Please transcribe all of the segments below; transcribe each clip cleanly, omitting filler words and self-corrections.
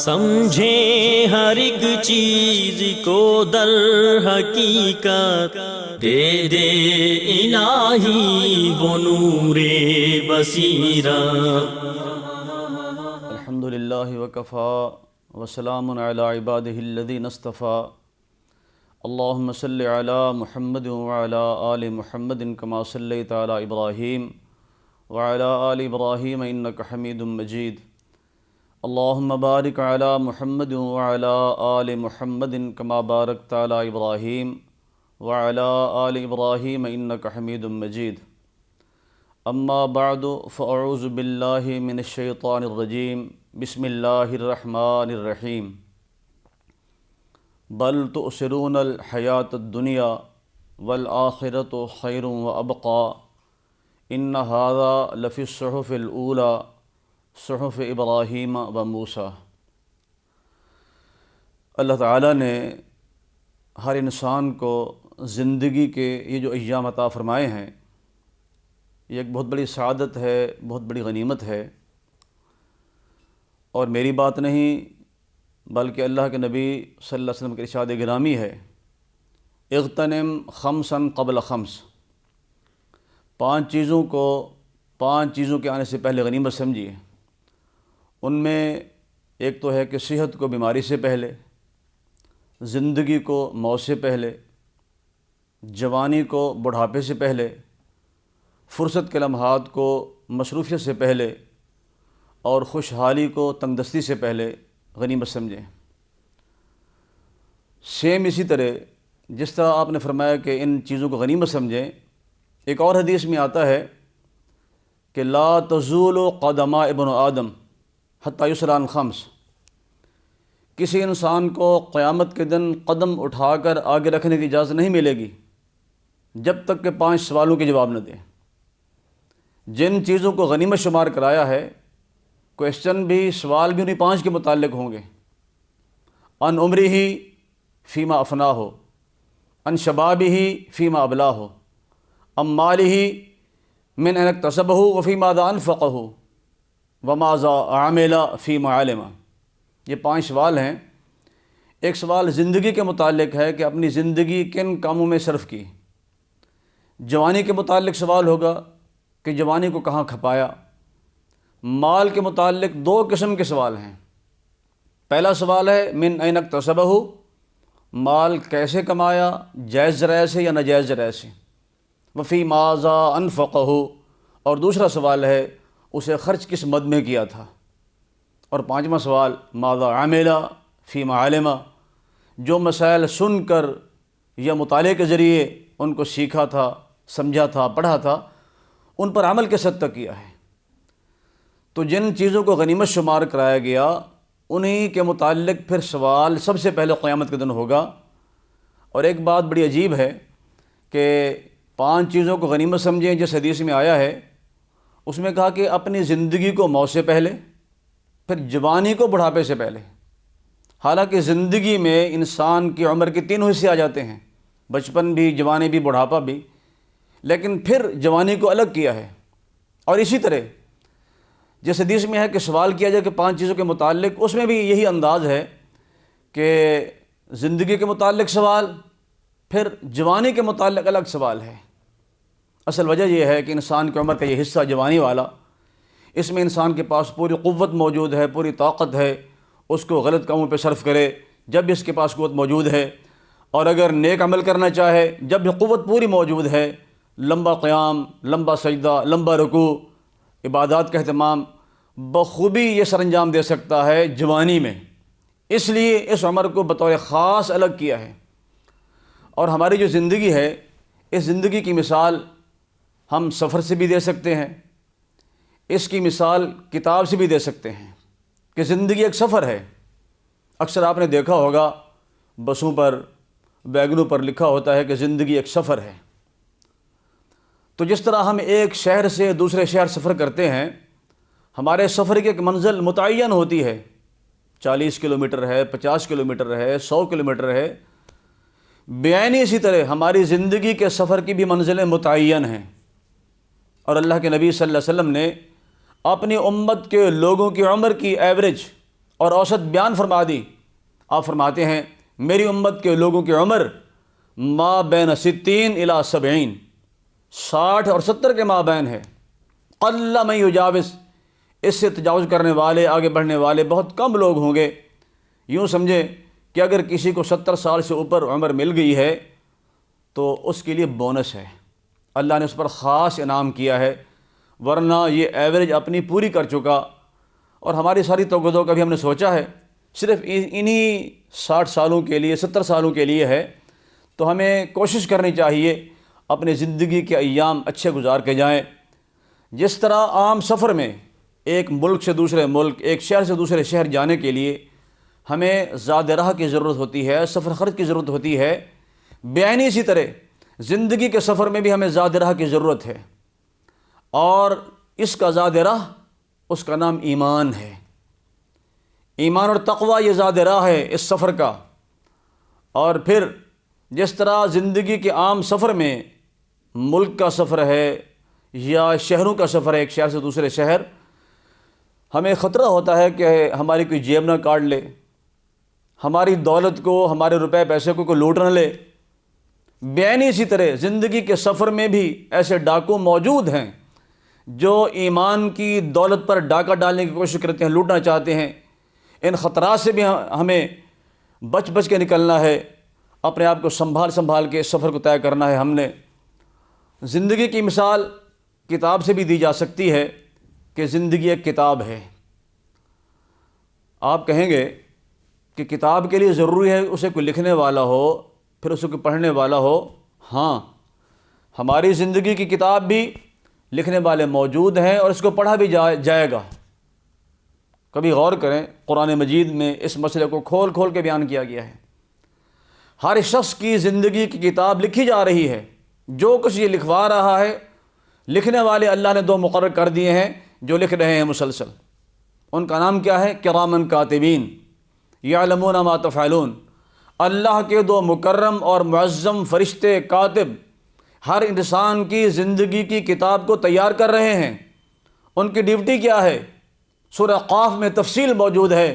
سمجھیں ہر ایک چیز کو در حقیقت، دے دے الہی وہ نور بصیرت۔ الحمد للہ وکفا وسلام علی عبادہ الذین اصطفیٰ۔ اللہم صلی علی محمد وعلی آل محمد کما صلیت علی ابراہیم وعلی آل ابراہیم انک حمید مجید۔ اللہم بارک علی محمد وعلی آل محمد کما بارکت علی ابراہیم وعلی آل ابراہیم انک حمید مجید۔ اما بعد فاعوذ باللہ من الشیطان الرجیم، بسم اللہ الرحمن الرحیم۔ بل تؤثرون الحیاۃ الدنیا والآخرۃ خیر وابقیٰ ان ھذا لفی الصحف الاولی صحف ابراہیم و موسیٰ۔ اللہ تعالیٰ نے ہر انسان کو زندگی کے یہ جو ایام عطا فرمائے ہیں، یہ ایک بہت بڑی سعادت ہے، بہت بڑی غنیمت ہے، اور میری بات نہیں بلکہ اللہ کے نبی صلی اللہ علیہ وسلم کے ارشاد گرامی ہے، اغتنم خمسا قبل خمس۔ 5 چیزوں کو 5 چیزوں کے آنے سے پہلے غنیمت سمجھیے۔ ان میں ایک تو ہے کہ صحت کو بیماری سے پہلے، زندگی کو موت سے پہلے، جوانی کو بڑھاپے سے پہلے، فرصت کے لمحات کو مصروفیت سے پہلے، اور خوشحالی کو تنگ دستی سے پہلے غنیمت سمجھیں۔ سیم اسی طرح جس طرح آپ نے فرمایا کہ ان چیزوں کو غنیمت سمجھیں، ایک اور حدیث میں آتا ہے کہ لا تزول قدم ابن آدم حتی یسأل عن خمس۔ کسی انسان کو قیامت کے دن قدم اٹھا کر آگے رکھنے کی اجازت نہیں ملے گی جب تک کہ 5 سوالوں کے جواب نہ دیں۔ جن چیزوں کو غنیمت شمار کرایا ہے، کویسچن بھی، سوال بھی انہیں 5 کے متعلق ہوں گے۔ ان عمرہ فیما افناہ، ان شبابہ فیما ابلاہ، ام مالہ من این اکتسبہ وفیما ذا انفقہ وماذا عمل فیما علم۔ یہ 5 سوال ہیں۔ ایک سوال زندگی کے متعلق ہے کہ اپنی زندگی کن کاموں میں صرف کی۔ جوانی کے متعلق سوال ہوگا کہ جوانی کو کہاں کھپایا۔ مال کے متعلق 2 قسم کے سوال ہیں۔ پہلا سوال ہے من این اکتسبہ، مال کیسے کمایا، جائز ذرائع سے یا ناجائز ذرائع سے۔ وفی ماذا انفقہ، اور دوسرا سوال ہے اسے خرچ کس مد میں کیا تھا۔ اور 5واں سوال ماذا عمل فیما علم، جو مسائل سن کر یا مطالعے کے ذریعے ان کو سیکھا تھا، سمجھا تھا، پڑھا تھا، ان پر عمل کس حد تک کیا ہے۔ تو جن چیزوں کو غنیمت شمار کرایا گیا، انہی کے متعلق پھر سوال سب سے پہلے قیامت کے دن ہوگا۔ اور ایک بات بڑی عجیب ہے کہ 5 چیزوں کو غنیمت سمجھیں، جس حدیث میں آیا ہے اس میں کہا کہ اپنی زندگی کو موت سے پہلے، پھر جوانی کو بڑھاپے سے پہلے۔ حالانکہ زندگی میں انسان کی عمر کے 3 حصے آ جاتے ہیں، بچپن بھی، جوانی بھی، بڑھاپا بھی، لیکن پھر جوانی کو الگ کیا ہے۔ اور اسی طرح جس حدیث میں ہے کہ سوال کیا جائے کہ 5 چیزوں کے متعلق، اس میں بھی یہی انداز ہے کہ زندگی کے متعلق سوال، پھر جوانی کے متعلق الگ سوال ہے۔ اصل وجہ یہ ہے کہ انسان کی عمر کا یہ حصہ جوانی والا، اس میں انسان کے پاس پوری قوت موجود ہے، پوری طاقت ہے، اس کو غلط کاموں پہ صرف کرے جب بھی اس کے پاس قوت موجود ہے، اور اگر نیک عمل کرنا چاہے جب بھی قوت پوری موجود ہے، لمبا قیام، لمبا سجدہ، لمبا رکوع، عبادات کا اہتمام بخوبی یہ سر انجام دے سکتا ہے جوانی میں۔ اس لیے اس عمر کو بطور خاص الگ کیا ہے۔ اور ہماری جو زندگی ہے، اس زندگی کی مثال ہم سفر سے بھی دے سکتے ہیں، اس کی مثال کتاب سے بھی دے سکتے ہیں کہ زندگی ایک سفر ہے۔ اکثر آپ نے دیکھا ہوگا بسوں پر، ویگنوں پر لکھا ہوتا ہے کہ زندگی ایک سفر ہے۔ تو جس طرح ہم ایک شہر سے دوسرے شہر سفر کرتے ہیں، ہمارے سفر کی ایک منزل متعین ہوتی ہے، 40 کلومیٹر ہے، 50 کلومیٹر ہے، 100 کلومیٹر ہے۔ بیانی اسی طرح ہماری زندگی کے سفر کی بھی منزلیں متعین ہیں، اور اللہ کے نبی صلی اللہ علیہ وسلم نے اپنی امت کے لوگوں کی عمر کی ایوریج اور اوسط بیان فرما دی۔ آپ فرماتے ہیں میری امت کے لوگوں کی عمر ما بین 60 الی 70، 60 اور 70 کے مابین ہے۔ قل من یجاوز، اس سے تجاوز کرنے والے، آگے بڑھنے والے بہت کم لوگ ہوں گے۔ یوں سمجھیں کہ اگر کسی کو 70 سال سے اوپر عمر مل گئی ہے تو اس کے لیے بونس ہے، اللہ نے اس پر خاص انعام کیا ہے، ورنہ یہ ایوریج اپنی پوری کر چکا۔ اور ہماری ساری توقعوں کا بھی ہم نے سوچا ہے صرف انہی 60 سالوں کے لیے، 70 سالوں کے لیے ہے، تو ہمیں کوشش کرنی چاہیے اپنی زندگی کے ایام اچھے گزار کے جائیں۔ جس طرح عام سفر میں ایک ملک سے دوسرے ملک، ایک شہر سے دوسرے شہر جانے کے لیے ہمیں زاد راہ کی ضرورت ہوتی ہے، سفر خرچ کی ضرورت ہوتی ہے، بعینی اسی طرح زندگی کے سفر میں بھی ہمیں زاد راہ کی ضرورت ہے، اور اس کا زاد راہ، اس کا نام ایمان ہے۔ ایمان اور تقوی یہ زاد راہ ہے اس سفر کا۔ اور پھر جس طرح زندگی کے عام سفر میں ملک کا سفر ہے یا شہروں کا سفر ہے، ایک شہر سے دوسرے شہر، ہمیں خطرہ ہوتا ہے کہ ہماری کوئی جیب نہ کاٹ لے، ہماری دولت کو، ہمارے روپے پیسے کو کوئی لوٹ نہ لے۔ بعینی اسی طرح زندگی کے سفر میں بھی ایسے ڈاکو موجود ہیں جو ایمان کی دولت پر ڈاکہ ڈالنے کی کوشش کرتے ہیں، لوٹنا چاہتے ہیں۔ ان خطرات سے بھی ہمیں بچ بچ کے نکلنا ہے، اپنے آپ کو سنبھال کے اس سفر کو طے کرنا ہے۔ ہم نے زندگی کی مثال کتاب سے بھی دی جا سکتی ہے کہ زندگی ایک کتاب ہے۔ آپ کہیں گے کہ کتاب کے لیے ضروری ہے اسے کوئی لکھنے والا ہو، پھر اسے کوئی پڑھنے والا ہو۔ ہاں، ہماری زندگی کی کتاب بھی لکھنے والے موجود ہیں اور اس کو پڑھا بھی جائے گا۔ کبھی غور کریں، قرآن مجید میں اس مسئلے کو کھول کھول کے بیان کیا گیا ہے۔ ہر شخص کی زندگی کی کتاب لکھی جا رہی ہے، جو کچھ یہ لکھوا رہا ہے، لکھنے والے اللہ نے 2 مقرر کر دیے ہیں جو لکھ رہے ہیں مسلسل۔ ان کا نام کیا ہے؟ کرامن کاتبین یعلمون ما تفعلون۔ اللہ کے 2 مکرم اور معظم فرشتے کاتب ہر انسان کی زندگی کی کتاب کو تیار کر رہے ہیں۔ ان کی ڈیوٹی کیا ہے؟ سورہ قاف میں تفصیل موجود ہے۔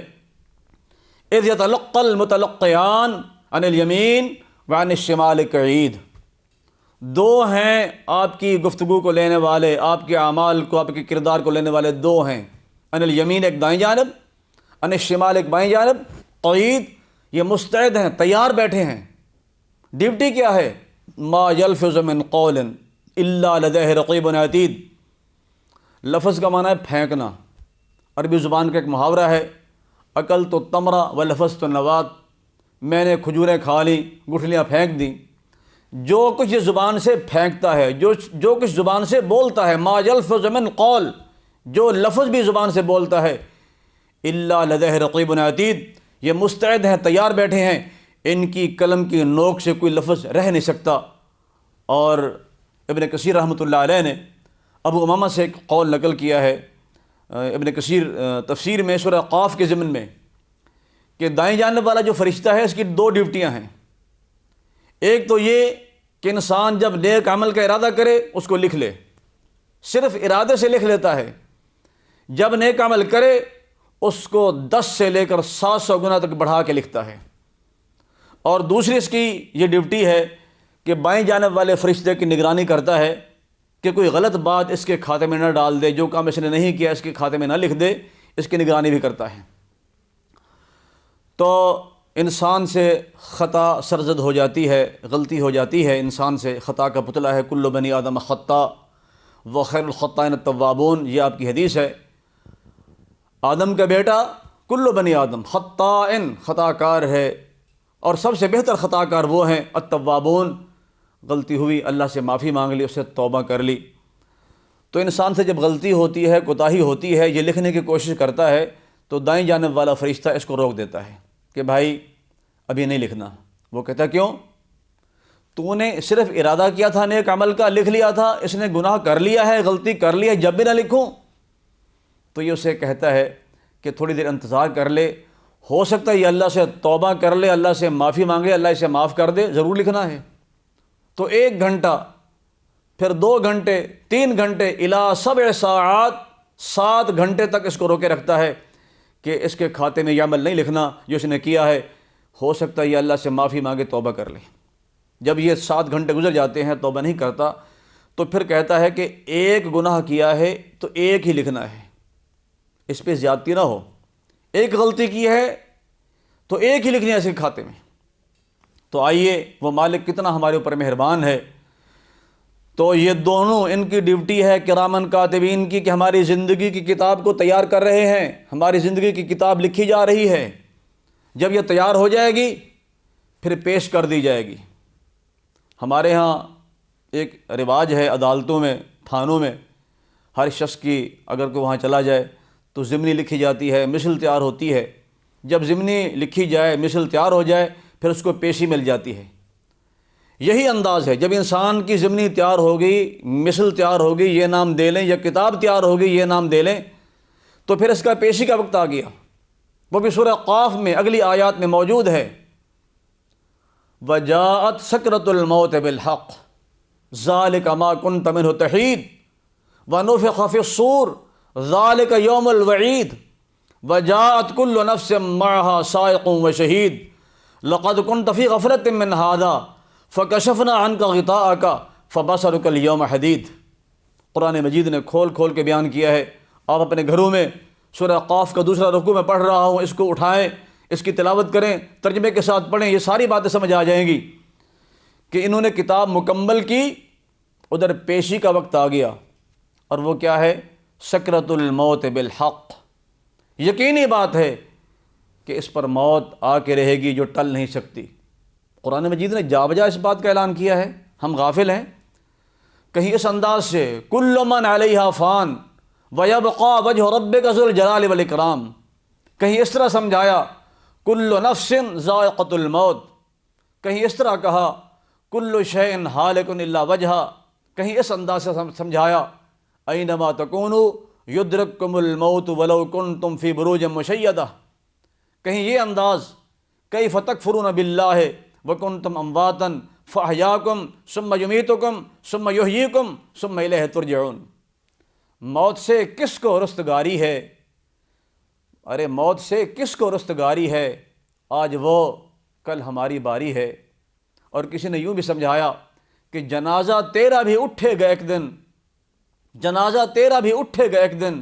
اذ یتلقی المتلقیان عن الیمین وعن الشمال قعید۔ 2 ہیں آپ کی گفتگو کو لینے والے، آپ کے اعمال کو، آپ کے کردار کو لینے والے 2 ہیں۔ عن الیمین ایک دائیں جانب، عن الشمال ایک بائیں جانب، قعید یہ مستعد ہیں، تیار بیٹھے ہیں۔ ڈیوٹی کیا ہے؟ ما یلفظ من قول الا لدیہ رقیب عتید۔ لفظ کا معنی ہے پھینکنا۔ عربی زبان کا ایک محاورہ ہے، اکلت التمر ولفظت النوات۔ میں نے کھجوریں کھا لیں، گٹھلیاں پھینک دیں۔ جو کچھ یہ زبان سے پھینکتا ہے، جو کچھ زبان سے بولتا ہے، ما یلفظ من قول، جو لفظ بھی زبان سے بولتا ہے، الا لدیہ رقیب عتید، یہ مستعد ہیں، تیار بیٹھے ہیں، ان کی قلم کی نوک سے کوئی لفظ رہ نہیں سکتا۔ اور ابن کثیر رحمۃ اللہ علیہ نے ابو امامہ سے ایک قول نقل کیا ہے، ابن کثیر تفسیر میں سورہ قاف کے ضمن میں، کہ دائیں جانب والا جو فرشتہ ہے اس کی 2 ڈیوٹیاں ہیں۔ ایک تو یہ کہ انسان جب نیک عمل کا ارادہ کرے اس کو لکھ لے، صرف ارادے سے لکھ لیتا ہے۔ جب نیک عمل کرے اس کو 10 سے لے کر 700 گنا تک بڑھا کے لکھتا ہے۔ اور دوسری اس کی یہ ڈیوٹی ہے کہ بائیں جانب والے فرشتے کی نگرانی کرتا ہے کہ کوئی غلط بات اس کے کھاتے میں نہ ڈال دے، جو کام اس نے نہیں کیا اس کے کھاتے میں نہ لکھ دے، اس کی نگرانی بھی کرتا ہے۔ تو انسان سے خطا سرزد ہو جاتی ہے، غلطی ہو جاتی ہے، انسان سے خطا کا پتلا ہے۔ کل بنی آدم خطا وخیر الخطائین التوابون، یہ آپ کی حدیث ہے۔ آدم کا بیٹا کل بنی آدم خطائن، خطا کار ہے، اور سب سے بہتر خطا کار وہ ہیں التوابون، غلطی ہوئی اللہ سے معافی مانگ لی، اس سے توبہ کر لی۔ تو انسان سے جب غلطی ہوتی ہے، کوتاہی ہوتی ہے، یہ لکھنے کی کوشش کرتا ہے تو دائیں جانب والا فرشتہ اس کو روک دیتا ہے کہ بھائی ابھی نہیں لکھنا۔ وہ کہتا کیوں؟ تو نے صرف ارادہ کیا تھا نیک عمل کا، لکھ لیا تھا، اس نے گناہ کر لیا ہے، غلطی کر لی ہے، جب بھی نہ لکھوں؟ تو یہ اسے کہتا ہے کہ تھوڑی دیر انتظار کر لے، ہو سکتا ہے یہ اللہ سے توبہ کر لے، اللہ سے معافی مانگے، اللہ اسے معاف کر دے، ضرور لکھنا ہے۔ تو 1 گھنٹہ، پھر 2 گھنٹے، 3 گھنٹے، الی 7 ساعات، 7 گھنٹے تک اس کو روکے رکھتا ہے کہ اس کے کھاتے میں یہ عمل نہیں لکھنا جو اس نے کیا ہے، ہو سکتا ہے یہ اللہ سے معافی مانگے، توبہ کر لے۔ جب یہ 7 گھنٹے گزر جاتے ہیں توبہ نہیں کرتا، تو پھر کہتا ہے کہ ایک گناہ کیا ہے تو ایک ہی لکھنا ہے، اس پہ زیادتی نہ ہو، ایک غلطی کی ہے تو ایک ہی لکھنی ہے اس کے کھاتے میں۔ تو آئیے وہ مالک کتنا ہمارے اوپر مہربان ہے۔ تو یہ دونوں ان کی ڈیوٹی ہے کرامن کاتبین کی کہ ہماری زندگی کی کتاب کو تیار کر رہے ہیں، ہماری زندگی کی کتاب لکھی جا رہی ہے۔ جب یہ تیار ہو جائے گی پھر پیش کر دی جائے گی۔ ہمارے ہاں ایک رواج ہے عدالتوں میں، تھانوں میں، ہر شخص کی اگر کوئی وہاں چلا جائے تو ضمنی لکھی جاتی ہے، مثل تیار ہوتی ہے۔ جب ضمنی لکھی جائے، مثل تیار ہو جائے، پھر اس کو پیشی مل جاتی ہے۔ یہی انداز ہے، جب انسان کی ضمنی تیار ہوگی، مثل تیار ہوگی، یہ نام دے لیں، یا کتاب تیار ہوگی، یہ نام دے لیں، تو پھر اس کا پیشی کا وقت آ گیا۔ وہ بھی سورہ قاف میں اگلی آیات میں موجود ہے، وَجَاءَتْ سَكْرَةُ الْمَوْتِ بِالْحَقِّ ذَلِكَ مَا كُنْتَ مِنْهُ تَحِيدُ وَنُفِخَ فِي الصُّورِ ذَلِكَ يَوْمُ الْوَعِيدِ وَجَاءَتْ كُلُّ نَفْسٍ مَّعَهَا سَائِقٌ وَشَهِيدٌ لَقَدْ كُنْتَ فِي غَفْلَةٍ مِّنْ هَٰذَا فَكَشَفْنَا عَنْكَ غِطَاءَكَ فَبَصَرُكَ الْيَوْمَ حَدِيدٌ۔ قرآن مجید نے کھول کھول کے بیان کیا ہے۔ آپ اپنے گھروں میں سورہ قاف کا دوسرا رکوع میں پڑھ رہا ہوں، اس کو اٹھائیں، اس کی تلاوت کریں، ترجمے کے ساتھ پڑھیں، یہ ساری باتیں سمجھ آ جائیں گی کہ انہوں نے کتاب مکمل کی، ادھر پیشی کا وقت آ گیا، اور وہ کیا ہے؟ سکرۃ الموت بالحق۔ یقینی بات ہے کہ اس پر موت آ کے رہے گی جو ٹل نہیں سکتی۔ قرآن مجید نے جا بجا اس بات کا اعلان کیا ہے، ہم غافل ہیں؟ کہیں اس انداز سے کل من علیہا فان ویبقی وجہ ربک ذو الجلال والاکرام، کہیں اس طرح سمجھایا کل نفس ذائقۃ الموت، کہیں اس طرح کہا کل شیء ہالک الا وجہہ، کہیں اس انداز سے سمجھایا اینما تکونوا یدرککم الموت ولو کنتم فی بروج مشیدہ، کہیں یہ انداز کیف تکفرون باللہ وکنتم امواتا فاحیاکم ثم یمیتکم ثم یحییکم ثم الیہ ترجعون۔ موت سے کس کو رستگاری ہے؟ ارے موت سے کس کو رستگاری ہے؟ آج وہ، کل ہماری باری ہے۔ اور کسی نے یوں بھی سمجھایا کہ جنازہ تیرا بھی اٹھے گا ایک دن، جنازہ تیرا بھی اٹھے گا ایک دن،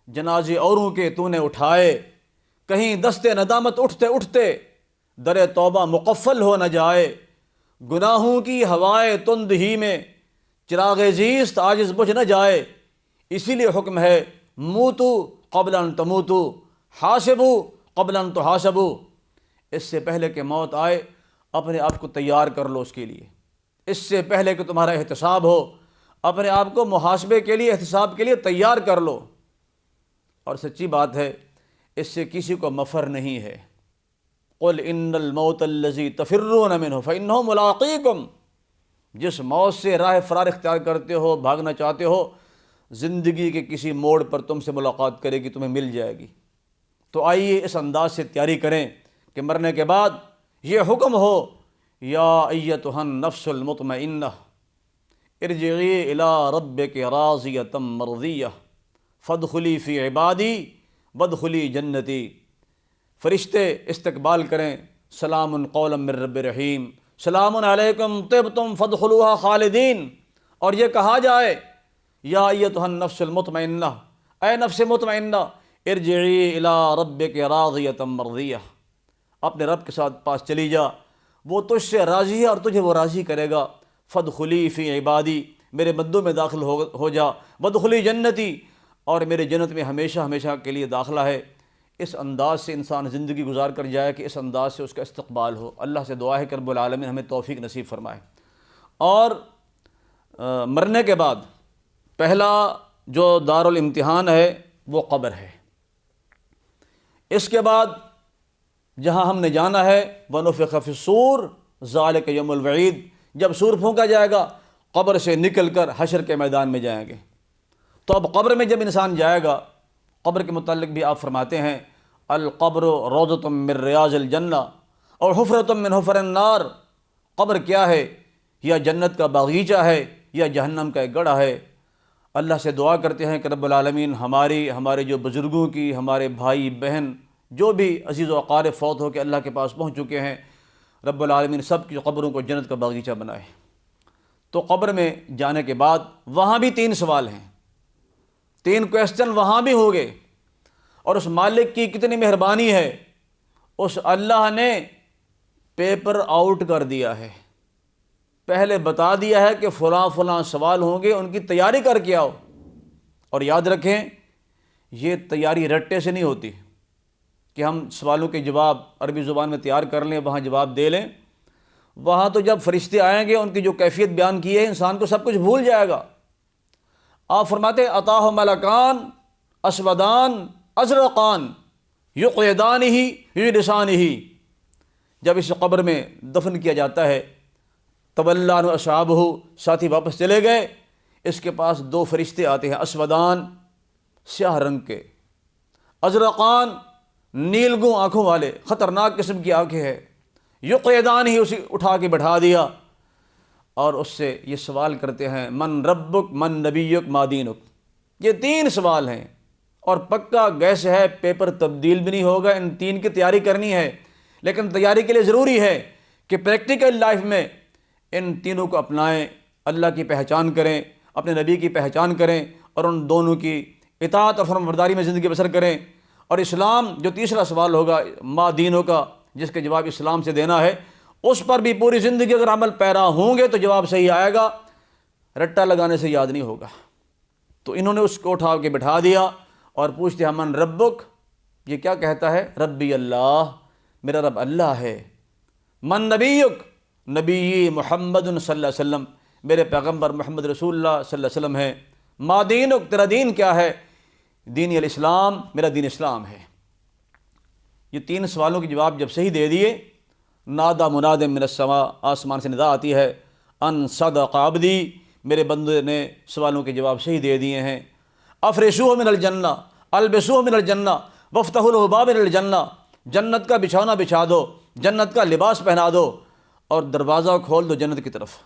جنازے اوروں کے تو نے اٹھائے، کہیں دستے ندامت اٹھتے اٹھتے در توبہ مقفل ہو نہ جائے، گناہوں کی ہوائے تند ہی میں چراغ زیست عاجز بجھ نہ جائے۔ اسی لیے حکم ہے موتو قبل ان تموتو حاسبو قبل ان تحاسبو، اس سے پہلے کہ موت آئے اپنے آپ کو تیار کر لو، اس کے لیے، اس سے پہلے کہ تمہارا احتساب ہو، اپنے آپ کو محاسبے کے لیے، احتساب کے لیے تیار کر لو۔ اور سچی بات ہے، اس سے کسی کو مفر نہیں ہے۔ قل ان الموت الذی تفرون منہ فانہ ملاقیکم، جس موت سے راہ فرار اختیار کرتے ہو، بھاگنا چاہتے ہو، زندگی کے کسی موڑ پر تم سے ملاقات کرے گی، تمہیں مل جائے گی۔ تو آئیے اس انداز سے تیاری کریں کہ مرنے کے بعد یہ حکم ہو، یا ایتھا النفس المطمئنہ ارجعی الی ربک راضیۃ مرضیہ فادخلی فی عبادی وادخلی جنتی۔ فرشتے استقبال کریں، سلام قولا من رب رحیم، سلام علیکم طبتم فادخلوها خالدین، اور یہ کہا جائے یا ایتھا النفس المطمئنہ، اے نفس مطمئنہ، ارجعی الی ربک راضیۃ مرضیہ، اپنے رب کے ساتھ پاس چلی جا، وہ تجھ سے راضی ہے اور تجھے وہ راضی کرے گا۔ فادخلی فی عبادی، میرے بندوں میں داخل ہو جا، وادخلی جنتی، اور میرے جنت میں ہمیشہ ہمیشہ کے لیے داخلہ ہے۔ اس انداز سے انسان زندگی گزار کر جائے کہ اس انداز سے اس کا استقبال ہو۔ اللہ سے دعا ہے کہ رب العالمین ہمیں توفیق نصیب فرمائے۔ اور مرنے کے بعد پہلا جو دارالامتحان ہے وہ قبر ہے۔ اس کے بعد جہاں ہم نے جانا ہے وَنُفِخَ فِي الصُّورِ ذَلِكَ يَوْمُ الْوَعِيدِ، جب سور پھونکا جائے گا قبر سے نکل کر حشر کے میدان میں جائیں گے۔ تو اب قبر میں جب انسان جائے گا، قبر کے متعلق بھی آپ فرماتے ہیں القبر روضۃ من ریاض الجنہ اور حفرۃ من حفر النار، قبر کیا ہے؟ یا جنت کا باغیچہ ہے یا جہنم کا ایک گڑھا ہے۔ اللہ سے دعا کرتے ہیں کہ رب العالمین ہمارے جو بزرگوں کی، ہمارے بھائی بہن جو بھی عزیز و اقارب فوت ہو کے اللہ کے پاس پہنچ چکے ہیں، رب العالمین سب کی قبروں کو جنت کا باغیچہ بنائے۔ تو قبر میں جانے کے بعد وہاں بھی 3 سوال ہیں، 3 کویسچن وہاں بھی ہوں گے، اور اس مالک کی کتنی مہربانی ہے، اس اللہ نے پیپر آؤٹ کر دیا ہے، پہلے بتا دیا ہے کہ فلاں فلاں سوال ہوں گے، ان کی تیاری کر کے آؤ۔ اور یاد رکھیں یہ تیاری رٹے سے نہیں ہوتی کہ ہم سوالوں کے جواب عربی زبان میں تیار کر لیں، وہاں جواب دے لیں۔ وہاں تو جب فرشتے آئیں گے، ان کی جو کیفیت بیان کی ہے، انسان کو سب کچھ بھول جائے گا۔ آپ فرماتے ہیں عطاہ ملکان اسودان ازرقان یقعدانہ یجلسانہ، جب اس قبر میں دفن کیا جاتا ہے، تولی عنہ اصحابہ، ساتھی واپس چلے گئے، اس کے پاس 2 فرشتے آتے ہیں، اسودان سیاہ رنگ کے، ازرقان نیلگوں آنکھوں والے، خطرناک قسم کی آنکھیں ہیں، یقعدان ہی اسے اٹھا کے بٹھا دیا، اور اس سے یہ سوال کرتے ہیں من ربک من نبیک ما دینک۔ یہ 3 سوال ہیں، اور پکا گیس ہے، پیپر تبدیل بھی نہیں ہوگا، ان 3 کی تیاری کرنی ہے۔ لیکن تیاری کے لیے ضروری ہے کہ پریکٹیکل لائف میں ان تینوں کو اپنائیں، اللہ کی پہچان کریں، اپنے نبی کی پہچان کریں، اور ان دونوں کی اطاعت اور فرمانبرداری میں زندگی بسر کریں۔ اور اسلام جو تیسرا سوال ہوگا ما دینوں کا، جس کے جواب اسلام سے دینا ہے، اس پر بھی پوری زندگی اگر عمل پیرا ہوں گے تو جواب صحیح آئے گا، رٹا لگانے سے یاد نہیں ہوگا۔ تو انہوں نے اس کو اٹھا کے بٹھا دیا اور پوچھتے ہیں من ربک، یہ کیا کہتا ہے؟ ربی اللہ، میرا رب اللہ ہے۔ من نبیک، نبی محمد صلی اللہ علیہ وسلم، میرے پیغمبر محمد رسول اللہ صلی اللہ علیہ وسلم ہیں۔ ما دینک، تیرا دین کیا ہے؟ دین الاسلام، میرا دین اسلام ہے۔ یہ 3 سوالوں کے جواب جب صحیح دے دیے، نادا مناد من السماء، آسمان سے ندا آتی ہے، ان صدق عبدی، میرے بندے نے سوالوں کے جواب صحیح دے دیے ہیں۔ افرشوہ من الجنہ، البسوہ من الجنہ، وفتحوا له باب من الجنہ، جنت کا بچھونا بچھا دو، جنت کا لباس پہنا دو، اور دروازہ کھول دو جنت کی طرف۔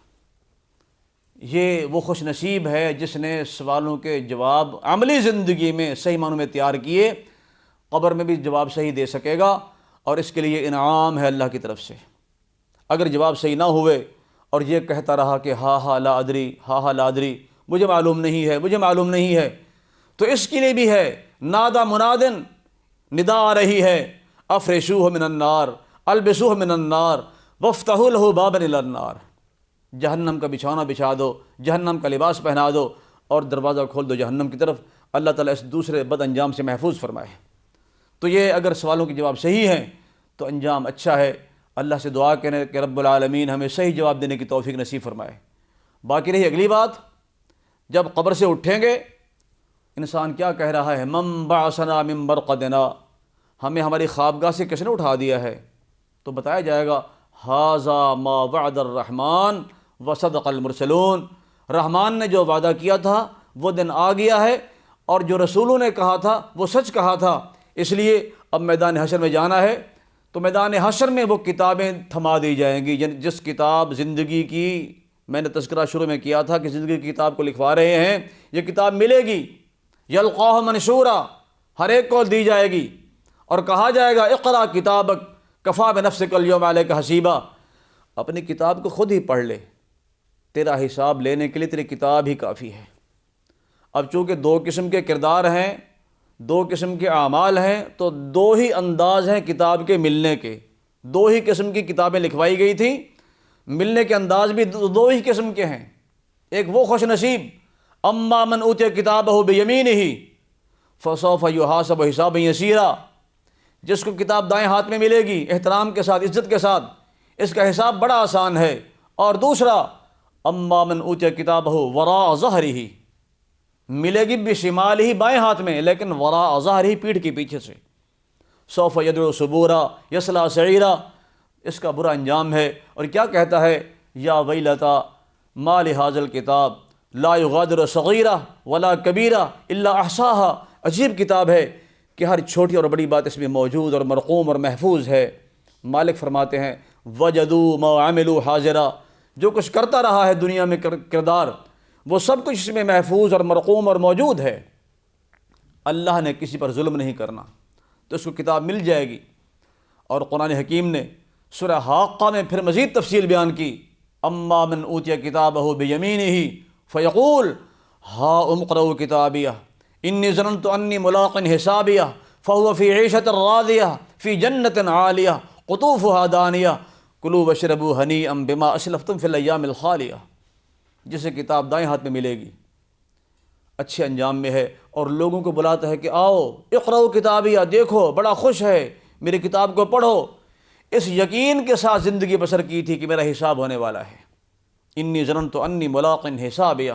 یہ وہ خوش نصیب ہے جس نے سوالوں کے جواب عملی زندگی میں صحیح معنوں میں تیار کیے، قبر میں بھی جواب صحیح دے سکے گا، اور اس کے لیے انعام ہے اللہ کی طرف سے۔ اگر جواب صحیح نہ ہوئے اور یہ کہتا رہا کہ ہا لا ادری، ہا لا ادری، مجھے معلوم نہیں ہے، مجھے معلوم نہیں ہے، تو اس کے لیے بھی ہے نادا منادن، ندا آ رہی ہے، افرشوہ من النار، البسوہ من النار، وفتحوا له بابا الى النار، جہنم کا بچھونا بچھا دو، جہنم کا لباس پہنا دو، اور دروازہ کھول دو جہنم کی طرف۔ اللہ تعالیٰ اس دوسرے بد انجام سے محفوظ فرمائے۔ تو یہ اگر سوالوں کے جواب صحیح ہیں تو انجام اچھا ہے۔ اللہ سے دعا کریں کہ رب العالمین ہمیں صحیح جواب دینے کی توفیق نصیب فرمائے۔ باقی رہی اگلی بات، جب قبر سے اٹھیں گے انسان کیا کہہ رہا ہے؟ من بعثنا من مرقدنا، ہمیں ہماری خوابگاہ سے کس نے اٹھا دیا ہے؟ تو بتایا جائے گا ھذا ما وعد الرحمن وصدق المرسلون، رحمان نے جو وعدہ کیا تھا وہ دن آ گیا ہے، اور جو رسولوں نے کہا تھا وہ سچ کہا تھا۔ اس لیے اب میدان حشر میں جانا ہے، تو میدان حشر میں وہ کتابیں تھما دی جائیں گی، جس کتاب زندگی کی میں نے تذکرہ شروع میں کیا تھا کہ زندگی کی کتاب کو لکھوا رہے ہیں، یہ کتاب ملے گی، یلقاہ منشورا، ہر ایک کو دی جائے گی، اور کہا جائے گا اقرا کتابک کفا بنفسک الیوم علیک حسیبا، اپنی کتاب کو خود ہی پڑھ لے، تیرا حساب لینے کے لیے تیری کتاب ہی کافی ہے۔ اب چونکہ 2 قسم کے کردار ہیں، 2 قسم کے اعمال ہیں، تو 2 ہی انداز ہیں کتاب کے ملنے کے، 2 ہی قسم کی کتابیں لکھوائی گئی تھیں، ملنے کے انداز بھی 2 ہی قسم کے ہیں۔ ایک وہ خوش نصیب اما من اوتی کتابہ بیمینہ فسوف یحاسب حسابا یسیرا، جس کو کتاب دائیں ہاتھ میں ملے گی احترام کے ساتھ، عزت کے ساتھ، اس کا حساب بڑا آسان ہے۔ اور دوسرا اما من اوتی کتابہ وراء ظہرہ، ملے گی بشمال ہی، بائیں ہاتھ میں، لیکن وراء ظہرہ، پیٹھ کے پیچھے سے، سوف یدعو ثبورا یصلی سعیرا، اس کا برا انجام ہے۔ اور کیا کہتا ہے؟ یا ویلتا ما لہذا الکتاب لا یغادر صغیرہ ولا کبیرہ الا احصاہا، عجیب کتاب ہے کہ ہر چھوٹی اور بڑی بات اس میں موجود اور مرقوم اور محفوظ ہے۔ مالک فرماتے ہیں وجدوا ما عملوا حاضرا، جو کچھ کرتا رہا ہے دنیا میں کردار، وہ سب کچھ اس میں محفوظ اور مرقوم اور موجود ہے۔ اللہ نے کسی پر ظلم نہیں کرنا، تو اس کو کتاب مل جائے گی۔ اور قرآن حکیم نے سورہ حاقہ میں پھر مزید تفصیل بیان کی، اما من اوتی کتابہ بیمینہ فیقول ہاؤم اقرؤوا کتابیہ انی ظننت انی ملاق حسابیہ فہو فی عیشۃ راضیہ فی جنۃ عالیہ قطوفہا دانیہ کلوا واشربوا ہنیئا بما اسلفتم فی الایام الخالیہ۔ جسے کتاب دائیں ہاتھ میں ملے گی، اچھے انجام میں ہے، اور لوگوں کو بلاتا ہے کہ آؤ اقرؤوا کتابیہ، دیکھو بڑا خوش ہے، میری کتاب کو پڑھو، اس یقین کے ساتھ زندگی بسر کی تھی کہ میرا حساب ہونے والا ہے۔ انی ظننت انی ملاق حسابیہ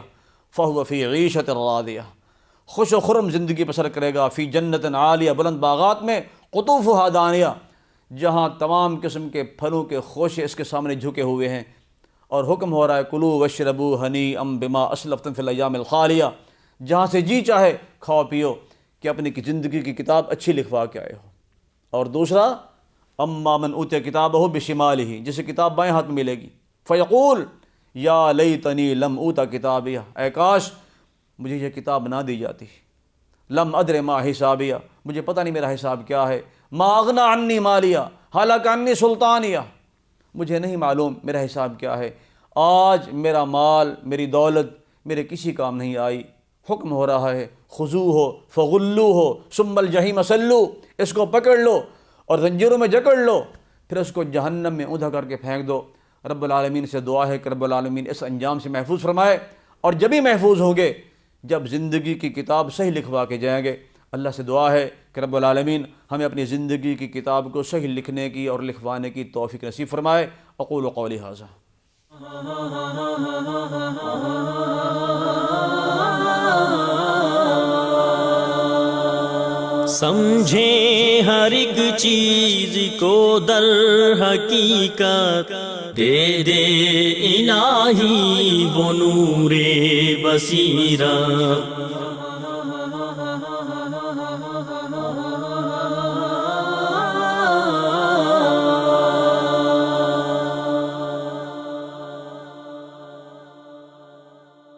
فہو فی عیشۃ راضیہ، خوش و خرم زندگی بسر کرے گا، فی جنت عالیہ، بلند باغات میں، قطوفہا دانیہ، جہاں تمام قسم کے پھلوں کے خوشے اس کے سامنے جھکے ہوئے ہیں، اور حکم ہو رہا ہے کلوا واشربوا ہنیئا بما اسلفتم فی الایام الخالیہ، جہاں سے جی چاہے کھاؤ پیو کہ اپنی زندگی کی کتاب اچھی لکھوا کے آئے ہو۔ اور دوسرا اما من اوتی کتابہ بشمالہ، جسے کتاب بائیں ہاتھ میں ملے گی، فیقول یا لیتنی لم اوتا کتابیہ، اے کاش مجھے یہ کتاب نہ دی جاتی، لم ادر ما حسابیہ، مجھے پتہ نہیں میرا حساب کیا ہے، ما اغنی عنی مالیہ ہلک عنی سلطانیہ، مجھے نہیں معلوم میرا حساب کیا ہے، آج میرا مال میری دولت میرے کسی کام نہیں آئی۔ حکم ہو رہا ہے خذوہ فغلوہ ثم الجحیم صلوہ، اس کو پکڑ لو اور زنجیروں میں جکڑ لو، پھر اس کو جہنم میں اوندا کر کے پھینک دو۔ رب العالمین سے دعا ہے کہ رب العالمین اس انجام سے محفوظ فرمائے، اور جب ہی محفوظ ہوں گے جب زندگی کی کتاب صحیح لکھوا کے جائیں گے۔ اللہ سے دعا ہے کہ رب العالمین ہمیں اپنی زندگی کی کتاب کو صحیح لکھنے کی اور لکھوانے کی توفیق نصیب فرمائے۔ اقول قولی ھذا۔ سمجھے ہر ایک چیز کو در حقیقت، دے دے الہی وہ نور بصیرت۔